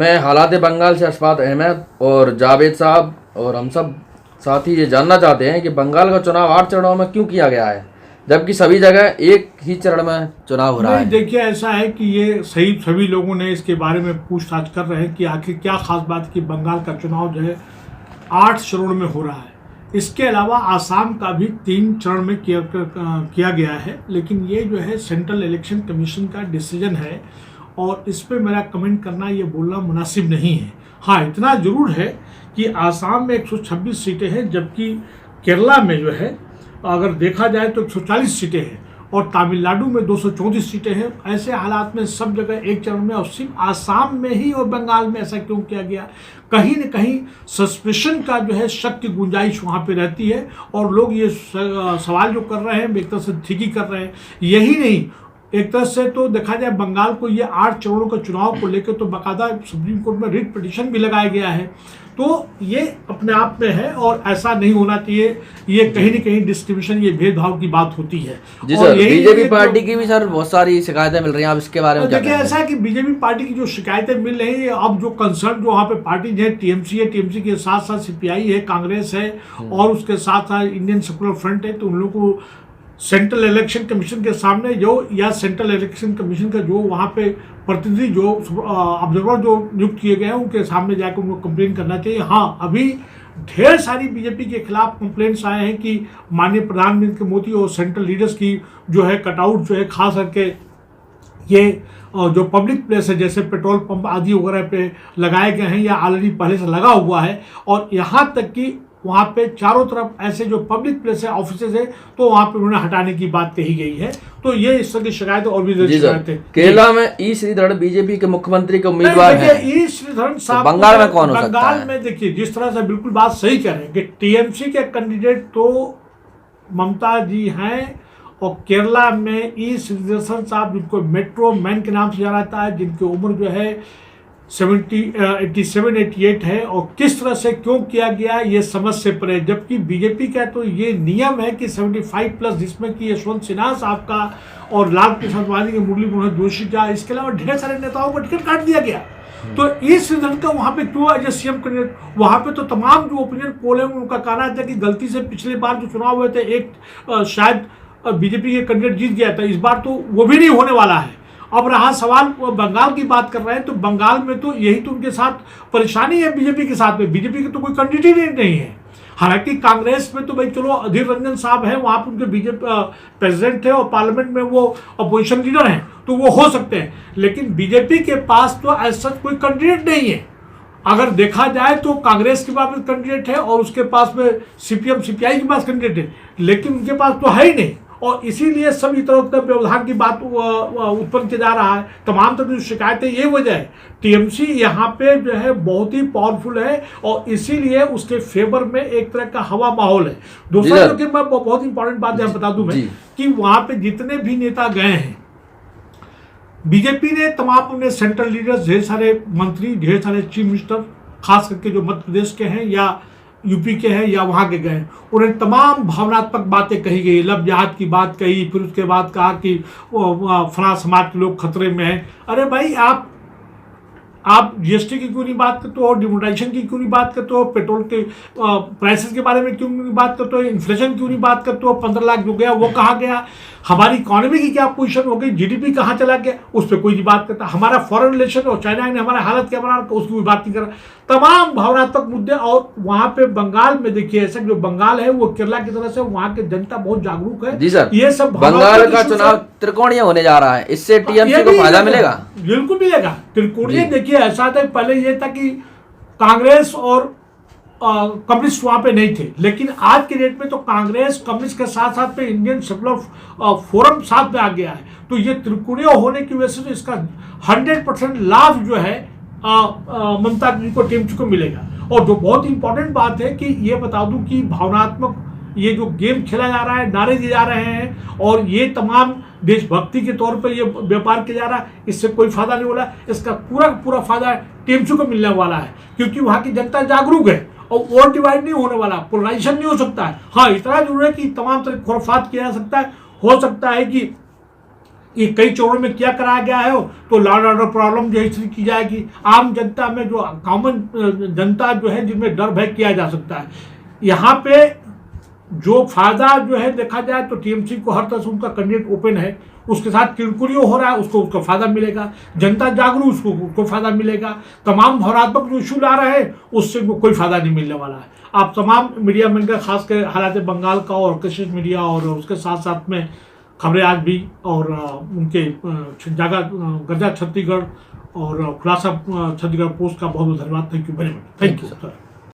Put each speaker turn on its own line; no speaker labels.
मैं हालात बंगाल से अशफाक अहमद और जावेद साहब और हम सब साथी ये जानना चाहते हैं कि बंगाल का चुनाव 8 चरणों में क्यों किया गया है, जबकि सभी जगह एक ही चरण में चुनाव हो रहा है।
देखिए, ऐसा है कि ये सभी लोगों ने इसके बारे में पूछताछ कर रहे हैं कि आखिर क्या खास बात है कि बंगाल का चुनाव जो है 8 चरणों में हो रहा है। इसके अलावा आसाम का भी 3 चरण में किया गया है, लेकिन ये जो है सेंट्रल इलेक्शन कमीशन का डिसीजन है और इस पर मेरा कमेंट करना, ये बोलना मुनासिब नहीं है। हाँ, इतना ज़रूर है कि आसाम में 126 सीटें हैं, जबकि केरला में जो है अगर देखा जाए तो 140 सीटें हैं और तमिलनाडु में 234 सीटें हैं। ऐसे हालात में सब जगह एक चरण में और सिर्फ आसाम में ही और बंगाल में ऐसा क्यों किया गया? कहीं न कहीं सस्पेशन का जो है शक की गुंजाइश वहाँ पे रहती है और लोग ये सवाल जो कर रहे हैं एक तरह से ठीक ही कर रहे हैं। यही नहीं, एक तरह से तो देखा जाए बंगाल को ये 8 चरणों के चुनाव को लेकर तो बाकायदा सुप्रीम कोर्ट में रिट पिटीशन भी लगाया गया है। तो ये अपने आप में है और ऐसा नहीं होना चाहिए। ये कहीं न कहीं डिस्क्रिमिनेशन, ये भेदभाव की बात होती है।
जी सर, बीजेपी पार्टी की भी सर बहुत सारी शिकायतें मिल रही हैं, आप इसके बारे में क्या
देखिए, ऐसा है कि बीजेपी पार्टी की जो शिकायतें मिल रही है, अब जो कंसर्न जो वहाँ पे पार्टी है, टीएमसी है, टीएमसी के साथ साथ सीपीआई है, कांग्रेस है और उसके साथ साथ इंडियन सेकुलर फ्रंट है, तो उन लोगों को सेंट्रल इलेक्शन कमीशन के सामने जो या सेंट्रल इलेक्शन कमीशन का जो वहाँ पे प्रतिनिधि जो ऑब्जर्वर जो नियुक्त किए गए हैं उनके सामने जाकर उनको कंप्लेन करना चाहिए। हाँ, अभी ढेर सारी बीजेपी के खिलाफ कंप्लेंट्स आए हैं कि माननीय प्रधानमंत्री मोदी और सेंट्रल लीडर्स की जो है कटआउट जो है खास करके ये जो पब्लिक प्लेस है जैसे पेट्रोल पंप आदि वगैरह पे लगाए गए हैं या ऑलरेडी पहले से लगा हुआ है और यहाँ तक कि वहाँ पे चारों तरफ ऐसे जो पब्लिक प्लेस है, ऑफिसेज है, तो वहाँ पे उन्हें हटाने की बात कही गई है। तो ये इस तरह की शिकायत और भी शिकायतें।
केरला में ई श्रीधरन बीजेपी के मुख्यमंत्री के उम्मीदवार हैं।
ई श्रीधरन साहब
तो बंगाल में कौन हो सकता है?
बंगाल में देखिए, जिस तरह से बिल्कुल बात सही कह रहे हैं कि टीएमसी के कैंडिडेट तो ममता जी हैं और केरला में ई श्रीधरन साहब, जिनको मेट्रो मैन के नाम से जाना जाता है, जिनकी उम्र जो है 87-88 है और किस तरह से क्यों किया गया ये समझ से परे। जबकि बीजेपी का तो ये नियम है कि 75 प्लस, जिसमें कि यशवंत सिन्हा साहब का और लाल प्रसाद वानी के मुरली मनोहर जोशी का, इसके अलावा ढेर सारे नेताओं को टिकट काट दिया गया। तो इस श्रीधरन का वहाँ पे क्यों एज सीएम कैंडिडेट? वहाँ पे तो तमाम जो ओपिनियन पोल है उनका कहना था कि गलती से पिछले बार जो चुनाव हुए थे एक शायद बीजेपी के कैंडिडेट जीत गया था, इस बार तो वो भी नहीं होने वाला है। अब रहा सवाल बंगाल की बात कर रहे हैं, तो बंगाल में तो यही तो उनके साथ परेशानी है बीजेपी के साथ में। बीजेपी के तो कोई कैंडिडेट नहीं है। हालांकि कांग्रेस में तो भाई चलो अधीर रंजन साहब है, वहाँ पर उनके बीजेपी प्रेसिडेंट है और पार्लियामेंट में वो अपोजिशन लीडर हैं, तो वो हो सकते हैं। लेकिन बीजेपी के पास तो ऐसा कोई कैंडिडेट नहीं है। अगर देखा जाए तो कांग्रेस के पास कैंडिडेट है और उसके पास में सीपीएम सीपीआई के पास कैंडिडेट है, लेकिन उनके पास तो है ही नहीं। और इसीलिए सब इतर व्यवधान की बात उत्पन्न किया जा रहा है। तमाम तरह की शिकायतें ये वजह है, टीएमसी यहाँ पे जो है बहुत ही पावरफुल है और इसीलिए उसके फेवर में एक तरह का हवा माहौल है। दूसरा जो कि मैं बहुत इंपॉर्टेंट बात यहाँ बता दूं मैं कि वहाँ पे जितने भी नेता गए हैं, बीजेपी ने तमाम अपने सेंट्रल लीडर्स, ढेर सारे मंत्री, ढेर सारे चीफ मिनिस्टर, खास करके जो मध्य प्रदेश के हैं या यूपी के हैं या वहाँ के गए, उन्हें तमाम भावनात्मक बातें कही गई, लब जिहाद की बात कही, फिर उसके बाद कहा कि फलां समाज के लोग खतरे में हैं। अरे भाई, आप जीएसटी की क्यों नहीं बात करते हो, डिमोनेटाइजेशन की क्यों नहीं बात करते हो, पेट्रोल के प्राइसेस के बारे में क्यों नहीं बात करते हो, इन्फ्लेशन क्यों नहीं बात करते हो, 15 लाख जो गया वो कहाँ गया, हमारी इकोनॉमी की क्या पोजीशन हो गई, जीडीपी कहाँ चला गया, उस पर कोई नहीं बात करता। हमारा फॉरेन रिलेशन और चाइना ने हमारा हालत क्या बना, उसकी कोई बात नहीं कर रहा। तमाम भावनात्मक मुद्दे। और वहाँ पे बंगाल में देखिए, ऐसा जो बंगाल है वो केरला की तरह से वहाँ की जनता बहुत जागरूक है।
जी सर,
ये सब
बंगाल का चुनाव त्रिकोणीय होने जा रहा है, इससे टीएमसी को फायदा मिलेगा?
बिल्कुल मिलेगा। त्रिकोणीय देखिए, ऐसा था पहले ये था कि कांग्रेस और कम्युनिस्ट वहां पे नहीं थे, लेकिन आज के डेट में तो कांग्रेस कम्युनिस्ट के साथ साथ में इंडियन सेकुलर फोरम साथ में आ गया है। तो ये त्रिकोणीय होने की वजह से तो इसका 100% लाभ जो है ममता जी को, टीएमसी को मिलेगा। और जो बहुत इंपॉर्टेंट बात है कि ये बता दूं कि भावनात्मक ये जो गेम खेला जा रहा है, नारे दिए जा रहे हैं और ये तमाम देशभक्ति के तौर पर ये व्यापार किया जा रहा है, इससे कोई फायदा नहीं हो रहा। इसका पूरा फायदा टीएमसी को मिलने वाला है, क्योंकि वहाँ की जनता जागरूक है और वोट डिवाइड नहीं होने वाला, पोलराइजेशन नहीं हो सकता है। हाँ, इतना जरूर है कि तमाम तरह खुराफात किया जा सकता है। हो सकता है कि ये कई चरणों में क्या कराया गया है, तो लॉ एंड ऑर्डर प्रॉब्लम जो है इसलिए की जाएगी। आम जनता में जो कॉमन जनता जो है जिनमें डर भय किया जा सकता है, यहाँ पे जो फायदा जो है देखा जाए तो टीएमसी को हर तरह से उनका कैंडिडेट ओपन है, उसके साथ किरकुरियो हो रहा है, उसको उसका फायदा मिलेगा। जनता जागरूक, उसको फायदा मिलेगा। तमाम भावनात्मक जो इशू ला रहे हैं उससे उनको कोई फायदा नहीं मिलने वाला है। आप तमाम मीडिया मिलकर खासकर हालात बंगाल का और कशिश मीडिया और उसके साथ साथ में खबरें आज भी और उनके गर्जा छत्तीसगढ़ और खुलासा छत्तीसगढ़ पोस्ट का बहुत बहुत धन्यवाद। Thank you very much. Thank you sir.